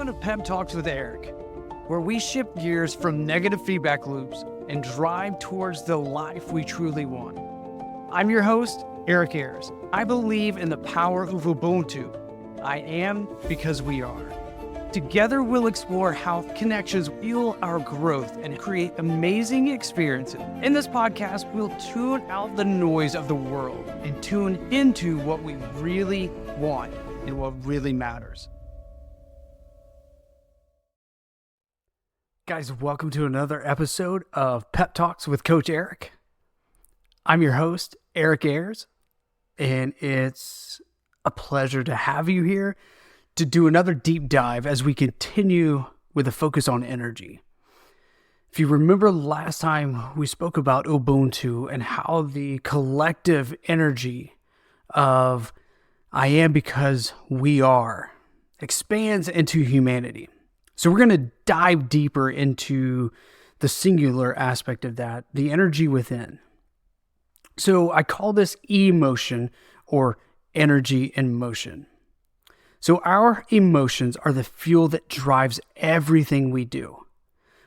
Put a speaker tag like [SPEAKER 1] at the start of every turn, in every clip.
[SPEAKER 1] Welcome to Pep Talks with Eric, where we shift gears from negative feedback loops and drive towards the life we truly want. I'm your host, Eric Ayers. I believe in the power of Ubuntu. I am because we are. Together, we'll explore how connections fuel our growth and create amazing experiences. In this podcast, we'll tune out the noise of the world and tune into what we really want and what really matters. Guys, welcome to another episode of Pep Talks with Coach Eric. I'm your host, Eric Ayers, and it's a pleasure to have you here to do another deep dive as we continue with a focus on energy. If you remember last time we spoke about Ubuntu and how the collective energy of I am because we are expands into humanity. So we're going to dive deeper into the singular aspect of that, the energy within. So I call this emotion or energy in motion. So our emotions are the fuel that drives everything we do.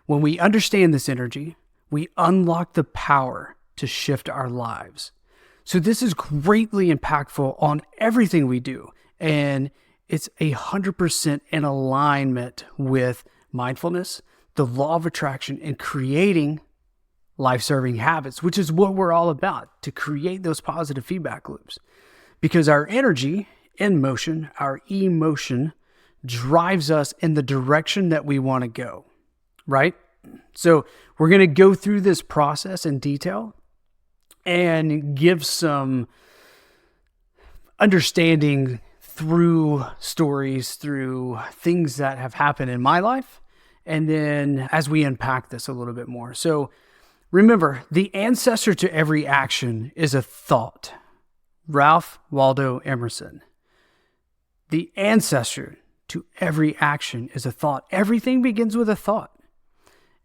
[SPEAKER 1] When we understand this energy, we unlock the power to shift our lives. So this is greatly impactful on everything we do. And it's 100% in alignment with mindfulness, the law of attraction, and creating life-serving habits, which is what we're all about, to create those positive feedback loops. Because our energy in motion, our emotion, drives us in the direction that we want to go, right? So we're going to go through this process in detail and give some understanding through stories, through things that have happened in my life, and then as we unpack this a little bit more. So remember, the ancestor to every action is a thought. Ralph Waldo Emerson. The ancestor to every action is a thought. Everything begins with a thought.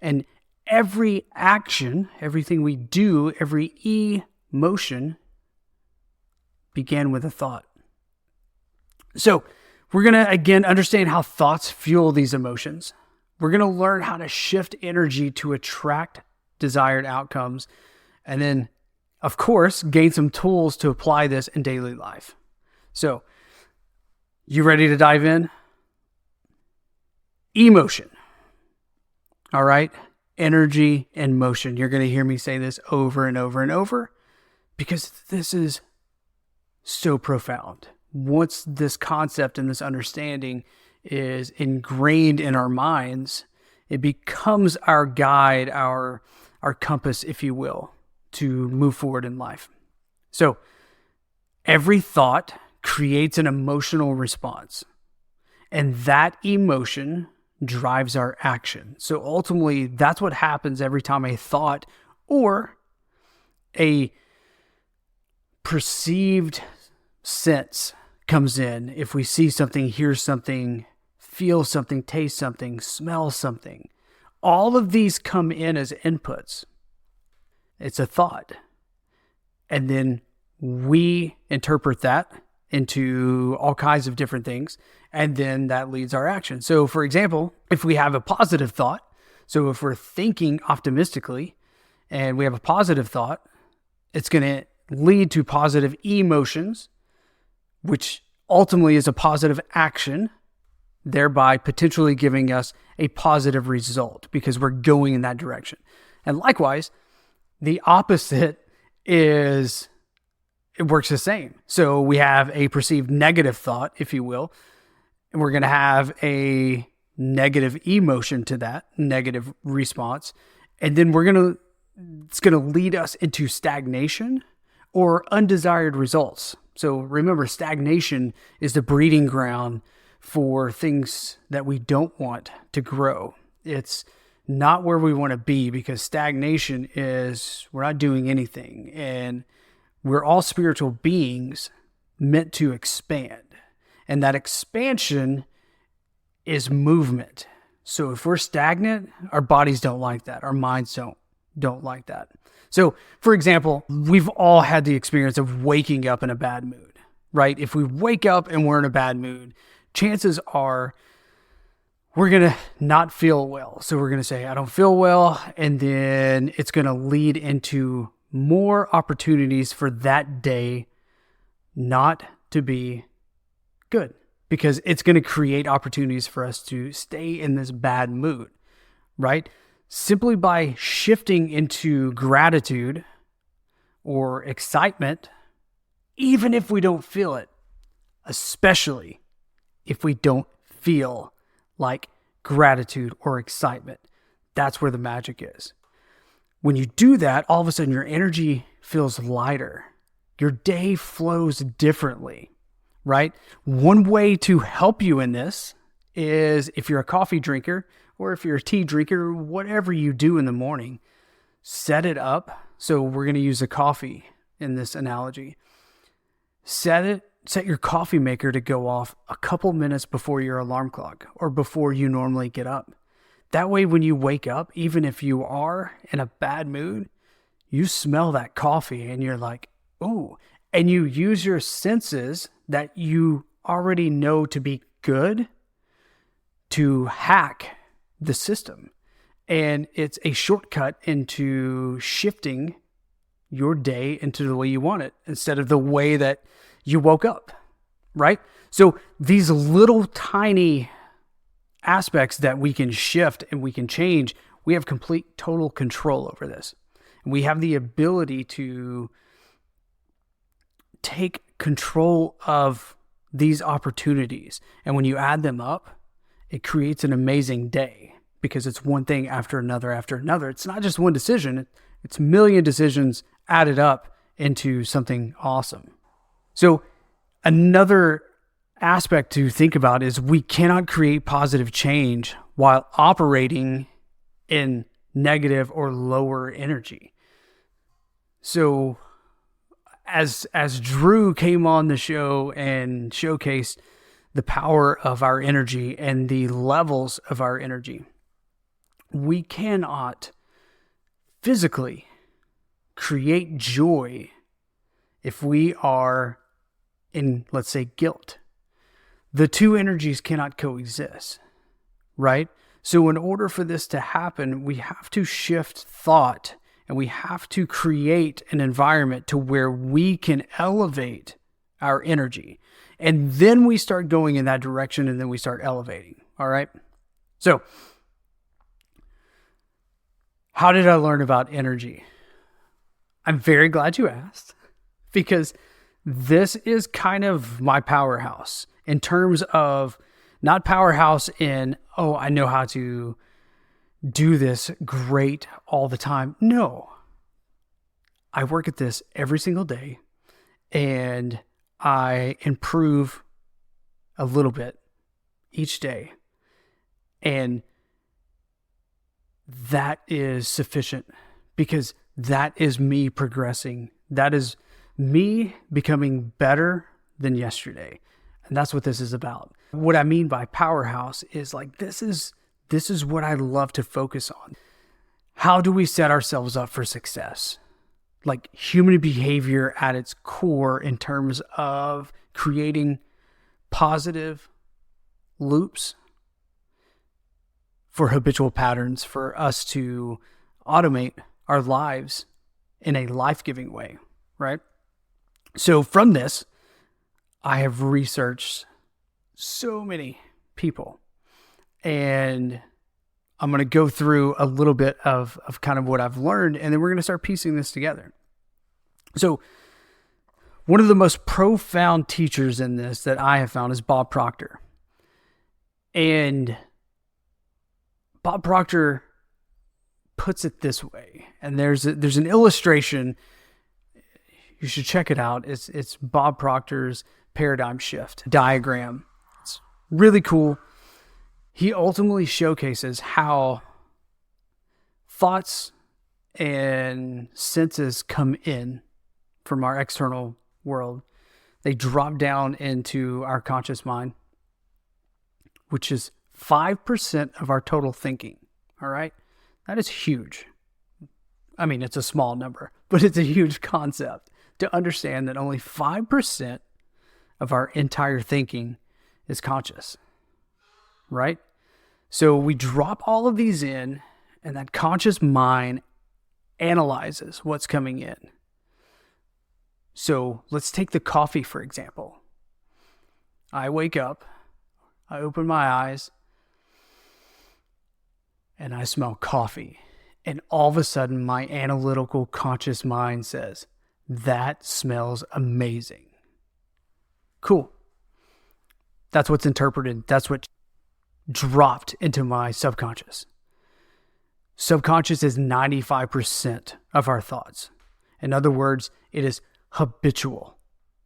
[SPEAKER 1] And every action, everything we do, every emotion began with a thought. So we're going to, again, understand how thoughts fuel these emotions. We're going to learn how to shift energy to attract desired outcomes. And then, of course, gain some tools to apply this in daily life. So, you ready to dive in? Emotion. All right? Energy and motion. You're going to hear me say this over and over and over because this is so profound. Once this concept and this understanding is ingrained in our minds, it becomes our guide, our compass, if you will, to move forward in life. So, every thought creates an emotional response, and that emotion drives our action. So ultimately, that's what happens every time a thought or a perceived sense comes in. If we see something, hear something, feel something, taste something, smell something, all of these come in as inputs. It's a thought. And then we interpret that into all kinds of different things, and then that leads our action. So for example, if we have a positive thought, so if we're thinking optimistically and we have a positive thought, it's going to lead to positive emotions, which ultimately is a positive action, thereby potentially giving us a positive result because we're going in that direction. And likewise, the opposite it works the same. So we have a perceived negative thought, if you will, and we're going to have a negative emotion to that, negative response. And then it's going to lead us into stagnation or undesired results. So remember, stagnation is the breeding ground for things that we don't want to grow. It's not where we want to be because stagnation is we're not doing anything. And we're all spiritual beings meant to expand. And that expansion is movement. So if we're stagnant, our bodies don't like that. Our minds don't like that. So, for example, we've all had the experience of waking up in a bad mood, right? If we wake up and we're in a bad mood, chances are we're going to not feel well. So we're going to say, I don't feel well. And then it's going to lead into more opportunities for that day not to be good, because it's going to create opportunities for us to stay in this bad mood, right? Simply by shifting into gratitude or excitement, even if we don't feel it, especially if we don't feel like gratitude or excitement. That's where the magic is. When you do that, all of a sudden your energy feels lighter. Your day flows differently, right? One way to help you in this is, if you're a coffee drinker or if you're a tea drinker, whatever you do in the morning, set it up. So we're going to use a coffee in this analogy. Set your coffee maker to go off a couple minutes before your alarm clock or before you normally get up. That way, when you wake up, even if you are in a bad mood, you smell that coffee and you're like, ooh, and you use your senses that you already know to be good to hack the system. And it's a shortcut into shifting your day into the way you want it instead of the way that you woke up, right? So these little tiny aspects that we can shift and we can change, we have complete total control over this. And we have the ability to take control of these opportunities. And when you add them up, it creates an amazing day, because it's one thing after another after another. It's not just one decision. It's a million decisions added up into something awesome. So another aspect to think about is we cannot create positive change while operating in negative or lower energy. So as Drew came on the show and showcased the power of our energy and the levels of our energy, we cannot physically create joy if we are in, let's say, guilt. The two energies cannot coexist, right? So in order for this to happen, we have to shift thought and we have to create an environment to where we can elevate our energy. And then we start going in that direction, and then we start elevating, all right? So how did I learn about energy? I'm very glad you asked, because this is kind of my powerhouse in terms of not powerhouse in, oh, I know how to do this great all the time. No, I work at this every single day and I improve a little bit each day. And that is sufficient, because that is me progressing. That is me becoming better than yesterday. And that's what this is about. What I mean by powerhouse is like, this is what I love to focus on. How do we set ourselves up for success? Like human behavior at its core, in terms of creating positive loops for habitual patterns, for us to automate our lives in a life-giving way, right? So from this, I have researched so many people, and I'm going to go through a little bit of kind of what I've learned, and then we're going to start piecing this together. So one of the most profound teachers in this that I have found is Bob Proctor. And Bob Proctor puts it this way, and there's an illustration. You should check it out. It's Bob Proctor's paradigm shift diagram. It's really cool. He ultimately showcases how thoughts and senses come in from our external world. They drop down into our conscious mind, which is 5% of our total thinking. All right? That is huge. I mean, it's a small number, but it's a huge concept to understand that only 5% of our entire thinking is conscious, right? So we drop all of these in, and that conscious mind analyzes what's coming in. So let's take the coffee, for example. I wake up, I open my eyes, and I smell coffee. And all of a sudden, my analytical conscious mind says, that smells amazing. Cool. That's what's interpreted. That's what dropped into my subconscious. Subconscious is 95% of our thoughts. In other words, it is habitual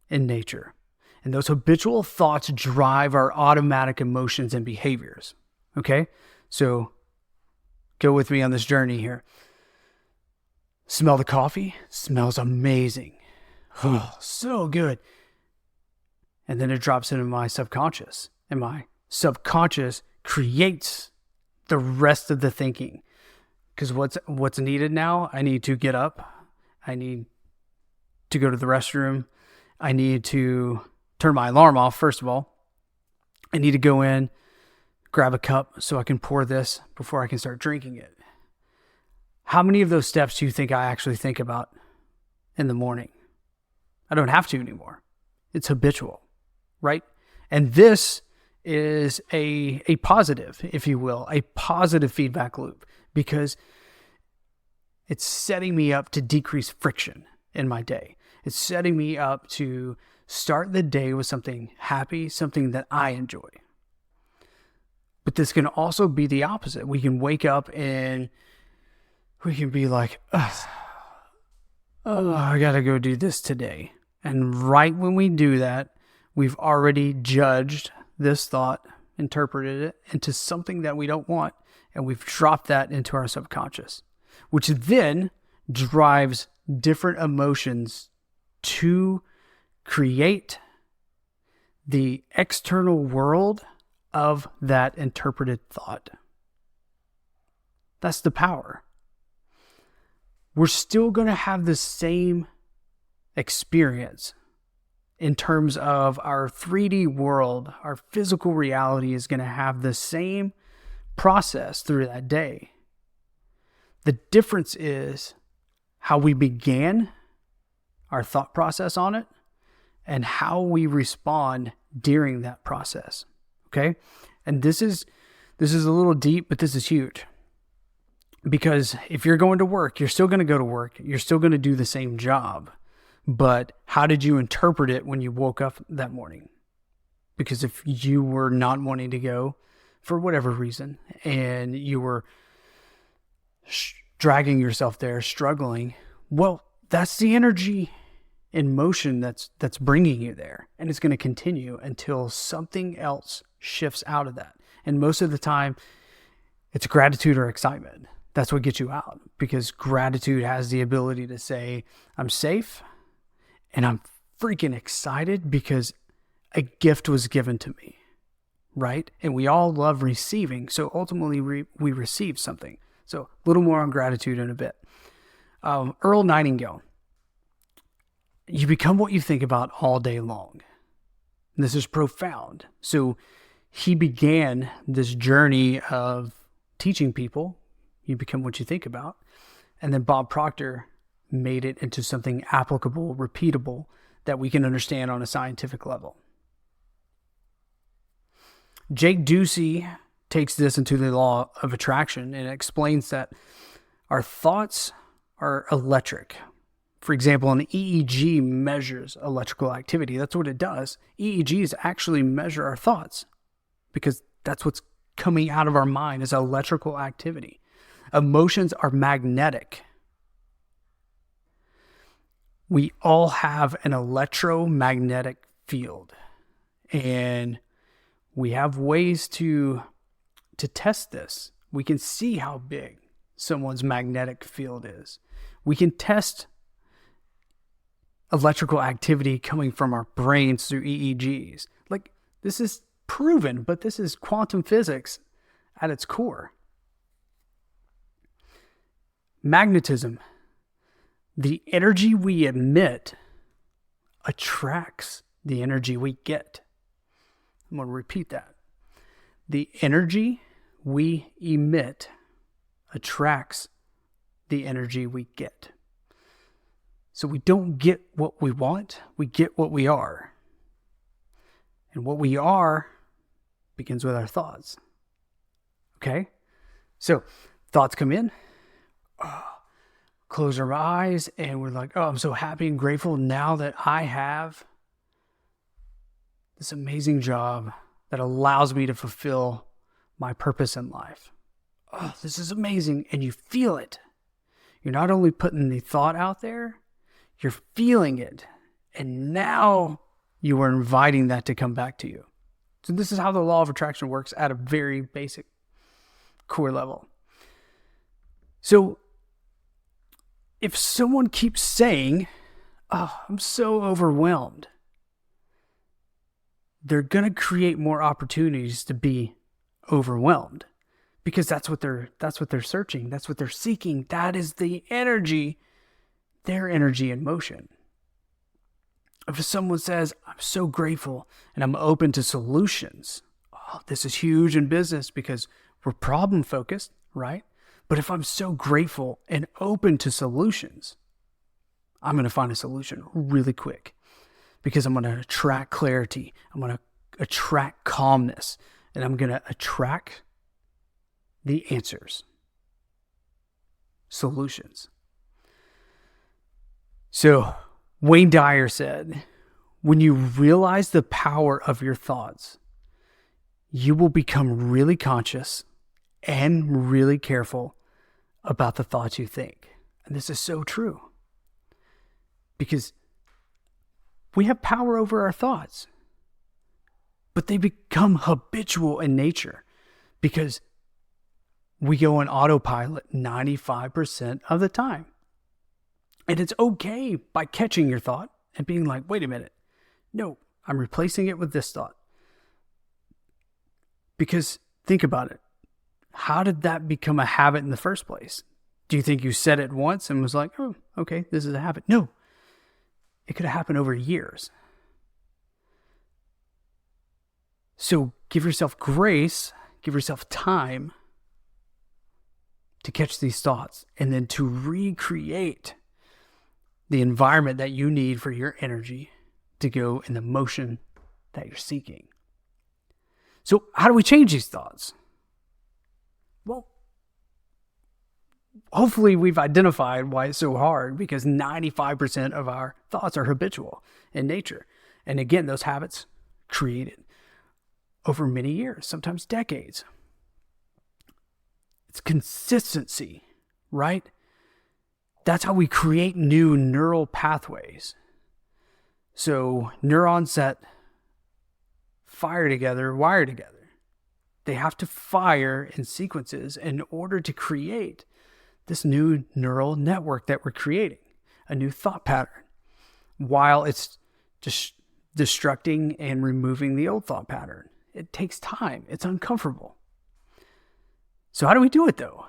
[SPEAKER 1] in nature. And those habitual thoughts drive our automatic emotions and behaviors. Okay? So go with me on this journey here. Smell the coffee. Smells amazing. Oh, so good. And then it drops into my subconscious. And my subconscious creates the rest of the thinking. Because what's needed now? I need to get up. I need to go to the restroom. I need to turn my alarm off, first of all. I need to go in, grab a cup so I can pour this before I can start drinking it. How many of those steps do you think I actually think about in the morning? I don't have to anymore. It's habitual, right? And this is a positive, if you will, a positive feedback loop, because it's setting me up to decrease friction in my day. It's setting me up to start the day with something happy, something that I enjoy. But this can also be the opposite. We can wake up and we can be like, oh, I got to go do this today. And right when we do that, we've already judged this thought, interpreted it into something that we don't want, and we've dropped that into our subconscious, which then drives different emotions to create the external world of that interpreted thought. That's the power. We're still going to have the same experience in terms of our 3D world. Our physical reality is going to have the same process through that day. The difference is how we began our thought process on it and how we respond during that process. Okay? And this is a little deep, but this is huge. Because if you're going to work, you're still going to go to work. You're still going to do the same job. But how did you interpret it when you woke up that morning? Because if you were not wanting to go for whatever reason, and you were dragging yourself there, struggling, well, that's the energy in motion that's bringing you there. And it's going to continue until something else shifts out of that. And most of the time, it's gratitude or excitement. That's what gets you out, because gratitude has the ability to say, I'm safe and I'm freaking excited because a gift was given to me, right? And we all love receiving. So ultimately we receive something. So a little more on gratitude in a bit. Earl Nightingale, you become what you think about all day long. And this is profound. So he began this journey of teaching people. You become what you think about. And then Bob Proctor made it into something applicable, repeatable, that we can understand on a scientific level. Jake Ducey takes this into the law of attraction and explains that our thoughts are electric. For example, an EEG measures electrical activity. That's what it does. EEGs actually measure our thoughts because that's what's coming out of our mind is electrical activity. Emotions are magnetic. We all have an electromagnetic field, and we have ways to test this. We can see how big someone's magnetic field is. We can test electrical activity coming from our brains through EEGs. Like, this is proven, but this is quantum physics at its core. Magnetism. The energy we emit attracts the energy we get. I'm going to repeat that. The energy we emit attracts the energy we get. So we don't get what we want, we get what we are. And what we are begins with our thoughts. Okay? So thoughts come in, close our eyes, and we're like, oh, I'm so happy and grateful now that I have this amazing job that allows me to fulfill my purpose in life. Oh, this is amazing. And you feel it. You're not only putting the thought out there, you're feeling it. And now you are inviting that to come back to you. So this is how the law of attraction works at a very basic core level. So if someone keeps saying, oh, I'm so overwhelmed, they're going to create more opportunities to be overwhelmed, because that's what they're searching. That's what they're seeking. That is the energy, their energy in motion. If someone says, I'm so grateful and I'm open to solutions, oh, this is huge in business because we're problem focused, right? But if I'm so grateful and open to solutions, I'm going to find a solution really quick, because I'm going to attract clarity. I'm going to attract calmness, and I'm going to attract the answers, solutions. So Wayne Dyer said, when you realize the power of your thoughts, you will become really conscious and really careful about the thoughts you think. And this is so true, because we have power over our thoughts, but they become habitual in nature because we go on autopilot 95% of the time. And it's okay by catching your thought and being like, wait a minute, no, I'm replacing it with this thought. Because think about it. How did that become a habit in the first place? Do you think you said it once and was like, oh, okay, this is a habit? No. It could have happened over years. So give yourself grace, give yourself time to catch these thoughts, and then to recreate the environment that you need for your energy to go in the motion that you're seeking. So how do we change these thoughts? Well, hopefully we've identified why it's so hard, because 95% of our thoughts are habitual in nature. And again, those habits created over many years, sometimes decades. It's consistency, right? That's how we create new neural pathways. So neurons that fire together, wire together. They have to fire in sequences in order to create this new neural network that we're creating, a new thought pattern, while it's just destructing and removing the old thought pattern. It takes time. It's uncomfortable. So how do we do it though?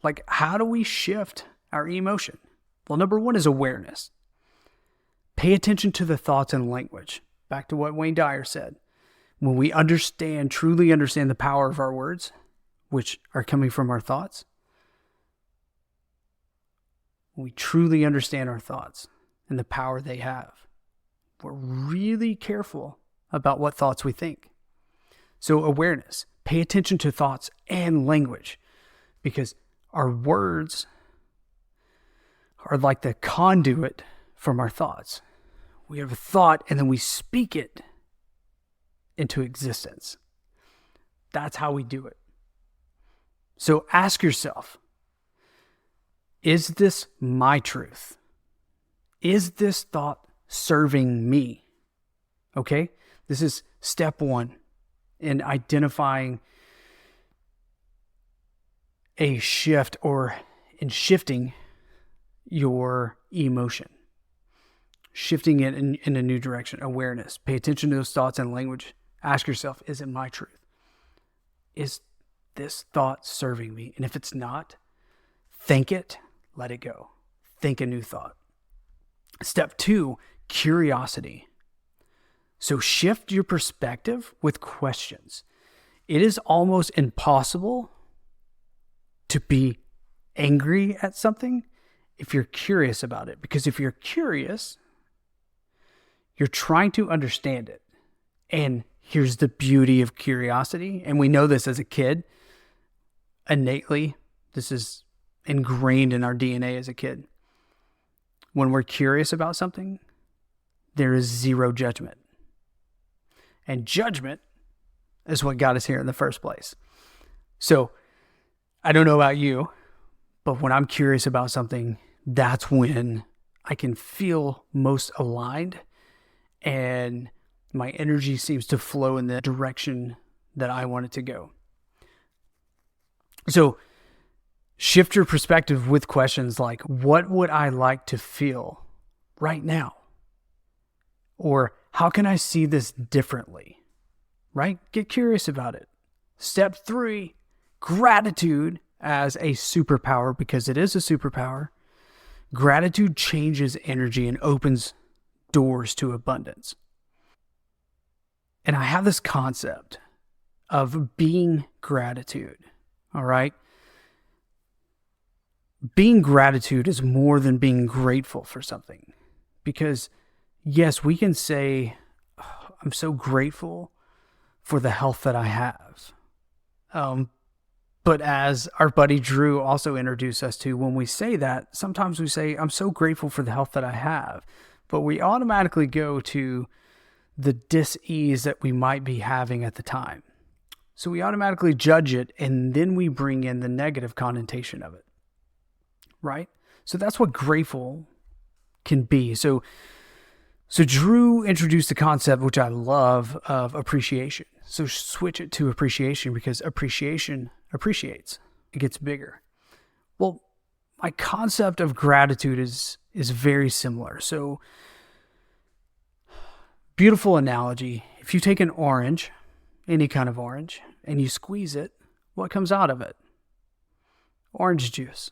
[SPEAKER 1] Like, how do we shift our emotion? Well, number one is awareness. Pay attention to the thoughts and language. Back to what Wayne Dyer said. When we truly understand the power of our words, which are coming from our thoughts, when we truly understand our thoughts and the power they have, we're really careful about what thoughts we think. So awareness, pay attention to thoughts and language, because our words are like the conduit from our thoughts. We have a thought and then we speak it into existence. That's how we do it. So ask yourself, is this my truth? Is this thought serving me? Okay? This is step one in identifying a shift, or in shifting your emotion. Shifting it in a new direction. Awareness. Pay attention to those thoughts and language. Ask yourself, is it my truth? Is this thought serving me? And if it's not, think it, let it go. Think a new thought. Step two, curiosity. So shift your perspective with questions. It is almost impossible to be angry at something if you're curious about it. Because if you're curious, you're trying to understand it. And here's the beauty of curiosity. And we know this as a kid, innately. This is ingrained in our DNA as a kid. When we're curious about something, there is zero judgment. And judgment is what got us here in the first place. So I don't know about you, but when I'm curious about something, that's when I can feel most aligned and my energy seems to flow in the direction that I want it to go. So shift your perspective with questions like, what would I like to feel right now? Or how can I see this differently? Right? Get curious about it. Step 3, gratitude as a superpower, because it is a superpower. Gratitude changes energy and opens doors to abundance. And I have this concept of being gratitude. All right? Being gratitude is more than being grateful for something. Because yes, we can say, oh, I'm so grateful for the health that I have. But as our buddy Drew also introduced us to, when we say that, sometimes we say, I'm so grateful for the health that I have. But we automatically go to the dis-ease that we might be having at the time. So we automatically judge it, and then we bring in the negative connotation of it. Right? So that's what grateful can be. So Drew introduced the concept, which I love, of appreciation. So switch it to appreciation, because appreciation appreciates. It gets bigger. Well, my concept of gratitude is very similar. So beautiful analogy. If you take an orange, any kind of orange, and you squeeze it, what comes out of it? Orange juice.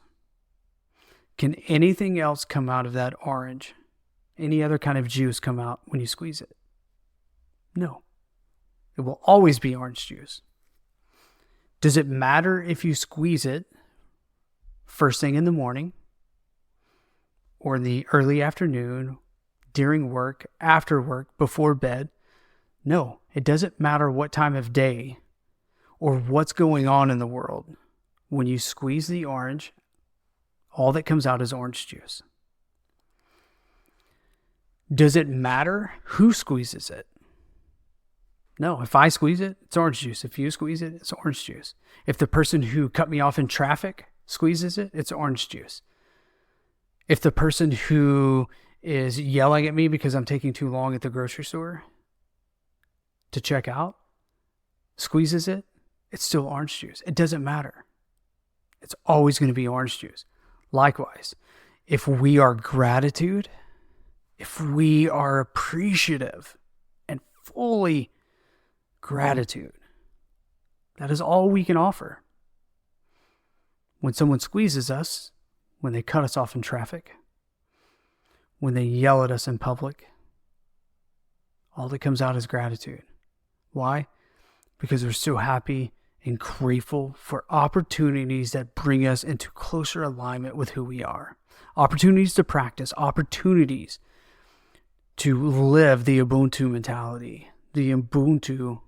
[SPEAKER 1] Can anything else come out of that orange? Any other kind of juice come out when you squeeze it? No. It will always be orange juice. Does it matter if you squeeze it first thing in the morning, or in the early afternoon, during work, after work, before bed? No. It doesn't matter what time of day or what's going on in the world. When you squeeze the orange, all that comes out is orange juice. Does it matter who squeezes it? No, if I squeeze it, it's orange juice. If you squeeze it, it's orange juice. If the person who cut me off in traffic squeezes it, it's orange juice. If the person who is yelling at me because I'm taking too long at the grocery store to check out squeezes it, it's still orange juice. It doesn't matter. It's always going to be orange juice. Likewise, if we are gratitude, if we are appreciative and fully gratitude, that is all we can offer. When someone squeezes us, when they cut us off in traffic, when they yell at us in public, all that comes out is gratitude. Why? Because we're so happy and grateful for opportunities that bring us into closer alignment with who we are. Opportunities to practice, opportunities to live the Ubuntu mentality, the Ubuntu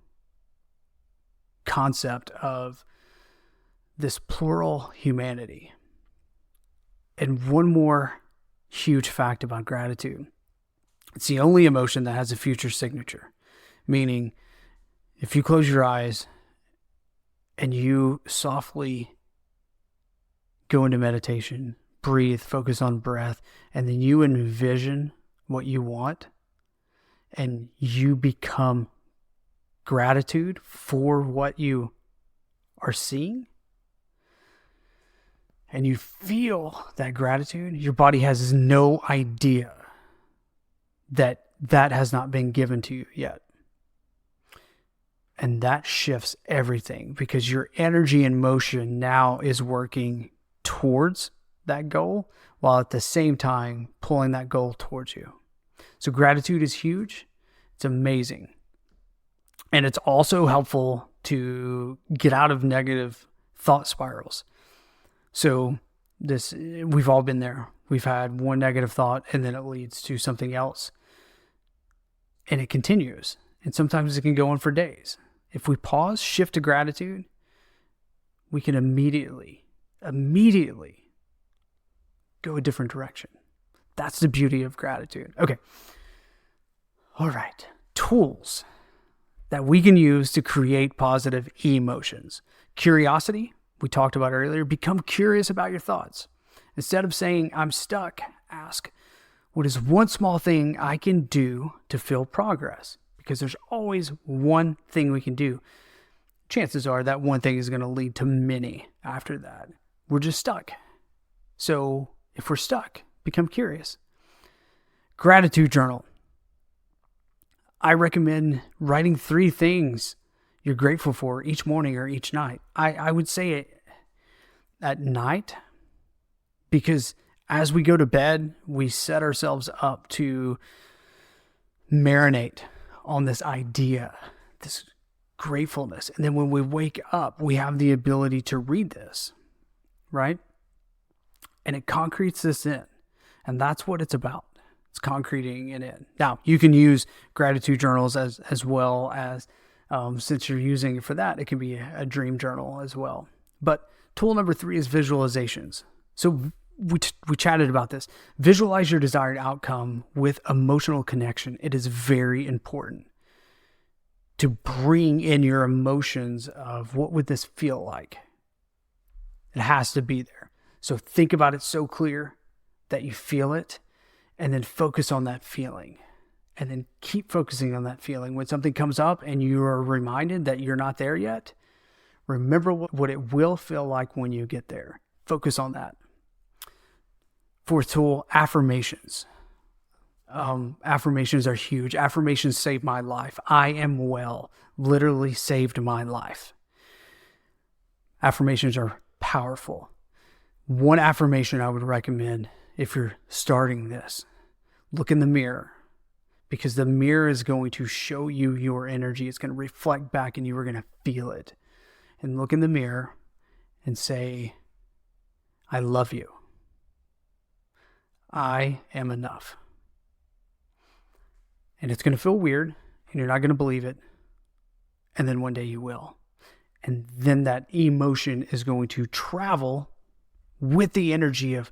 [SPEAKER 1] concept of this plural humanity. And one more huge fact about gratitude. It's the only emotion that has a future signature. Meaning, if you close your eyes and you softly go into meditation, breathe, focus on breath, and then you envision what you want, and you become gratitude for what you are seeing, and you feel that gratitude, your body has no idea that that has not been given to you yet. And that shifts everything, because your energy and motion now is working towards that goal, while at the same time pulling that goal towards you. So gratitude is huge. It's amazing. And it's also helpful to get out of negative thought spirals. So we've all been there. We've had one negative thought and then it leads to something else. And it continues. And sometimes it can go on for days. If we pause, shift to gratitude, we can immediately go a different direction. That's the beauty of gratitude. Okay. All right. Tools that we can use to create positive emotions. Curiosity, we talked about earlier. Become curious about your thoughts. Instead of saying, I'm stuck, ask, what is one small thing I can do to feel progress? Because there's always one thing we can do. Chances are that one thing is going to lead to many after that. We're just stuck. So if we're stuck, become curious. Gratitude journal. I recommend writing 3 things you're grateful for each morning or each night. I would say it at night, because as we go to bed, we set ourselves up to marinate on this idea, this gratefulness. And then when we wake up, we have the ability to read this, right? And it concretes this in. And that's what it's about. It's concreting it in. Now, you can use gratitude journals as well as, since you're using it for that, it can be a dream journal as well. But tool number 3 is visualizations. So we chatted about this. Visualize your desired outcome with emotional connection. It is very important to bring in your emotions of what would this feel like. It has to be there. So think about it so clear that you feel it, and then focus on that feeling. And then keep focusing on that feeling. When something comes up and you are reminded that you're not there yet, remember what it will feel like when you get there. Focus on that. 4th tool, affirmations. Affirmations are huge. Affirmations saved my life. I am well. Literally saved my life. Affirmations are powerful. One affirmation I would recommend if you're starting this, look in the mirror, because the mirror is going to show you your energy. It's going to reflect back and you are going to feel it. And look in the mirror and say, I love you. I am enough. And it's going to feel weird and you're not going to believe it. And then one day you will. And then that emotion is going to travel with the energy of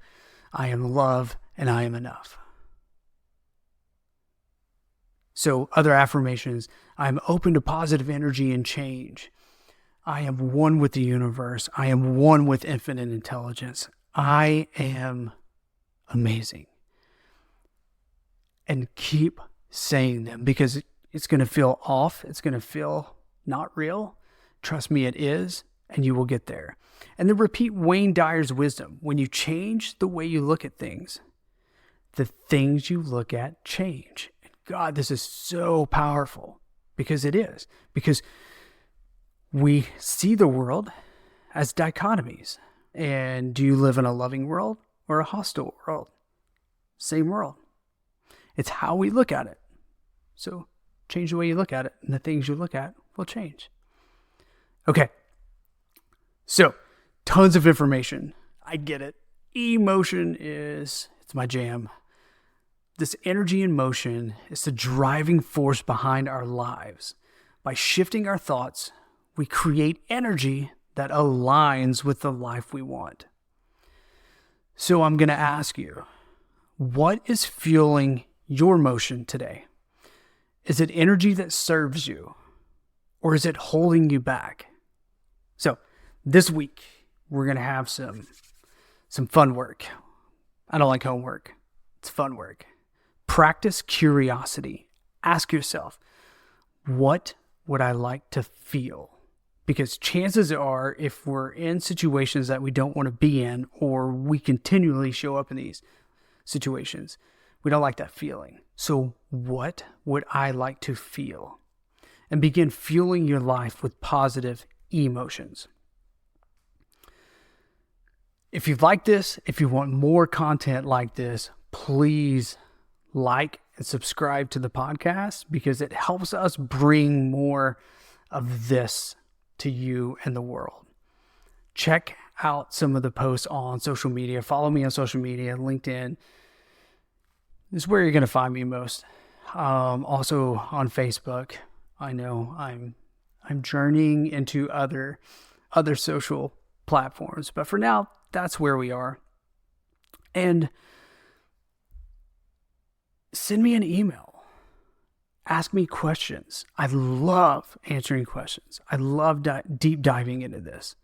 [SPEAKER 1] I am love and I am enough. So other affirmations, I'm open to positive energy and change. I am one with the universe. I am one with infinite intelligence. I am amazing. And keep saying them, because it's going to feel off. It's going to feel not real. Trust me, it is, and you will get there. And then repeat Wayne Dyer's wisdom. When you change the way you look at things, the things you look at change. And God, this is so powerful, because it is. Because we see the world as dichotomies. And do you live in a loving world or a hostile world? Same world. It's how we look at it. So change the way you look at it, and the things you look at will change. Okay. So tons of information. I get it. Emotion it's my jam. This energy in motion is the driving force behind our lives. By shifting our thoughts, we create energy that aligns with the life we want. So I'm going to ask you, what is fueling your motion today? Is it energy that serves you, or is it holding you back? So this week, we're going to have some fun work. I don't like homework. It's fun work. Practice curiosity. Ask yourself, what would I like to feel? Because chances are, if we're in situations that we don't want to be in, or we continually show up in these situations, we don't like that feeling. So what would I like to feel? And begin fueling your life with positive emotions. If you've liked this, if you want more content like this, please like and subscribe to the podcast, because it helps us bring more of this to you and the world. Check out some of the posts on social media. Follow me on social media, LinkedIn. This is where you're going to find me most. Also on Facebook. I know I'm journeying into other social platforms, but for now, that's where we are. And send me an email. Ask me questions. I love answering questions. I love deep diving into this.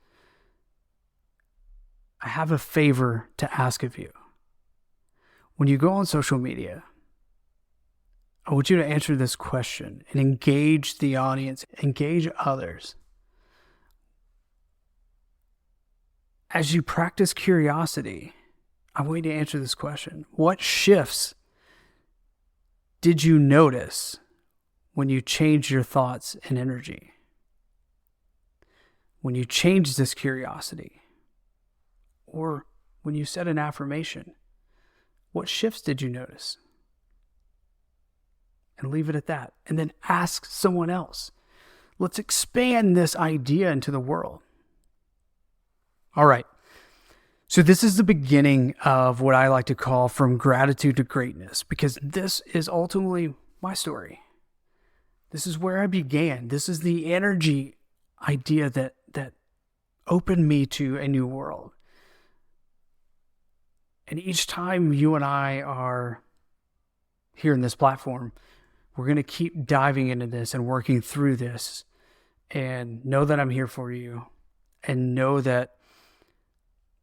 [SPEAKER 1] I have a favor to ask of you. When you go on social media, I want you to answer this question and engage the audience, engage others. As you practice curiosity, I want you to answer this question. What shifts did you notice when you changed your thoughts and energy? When you changed this curiosity? Or when you said an affirmation, what shifts did you notice? And leave it at that. And then ask someone else. Let's expand this idea into the world. All right. So this is the beginning of what I like to call from gratitude to greatness, because this is ultimately my story. This is where I began. This is the energy idea that opened me to a new world. And each time you and I are here in this platform, we're going to keep diving into this and working through this, and know that I'm here for you, and know that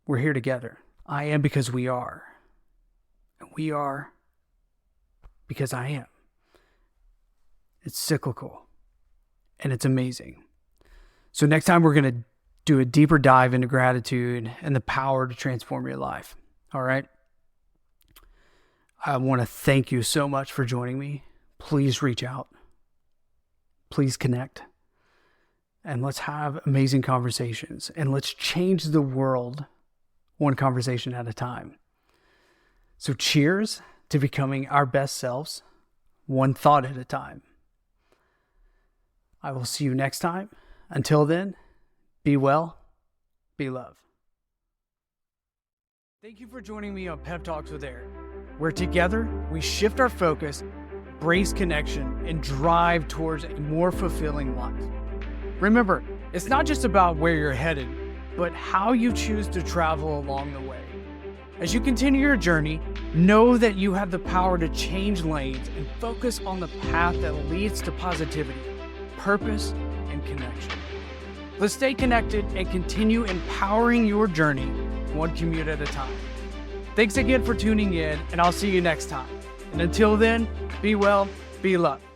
[SPEAKER 1] we're here together. I am because we are. And we are because I am. It's cyclical and it's amazing. So next time we're going to do a deeper dive into gratitude and the power to transform your life. All right. I want to thank you so much for joining me. Please reach out. Please connect. And let's have amazing conversations. And let's change the world one conversation at a time. So cheers to becoming our best selves, one thought at a time. I will see you next time. Until then, be well, be loved. Thank you for joining me on Pep Talks with Eric, where together we shift our focus, embrace connection, and drive towards a more fulfilling life. Remember, it's not just about where you're headed, but how you choose to travel along the way. As you continue your journey, know that you have the power to change lanes and focus on the path that leads to positivity, purpose, and connection. Let's stay connected and continue empowering your journey one commute at a time. Thanks again for tuning in, and I'll see you next time. And until then, be well, be loved.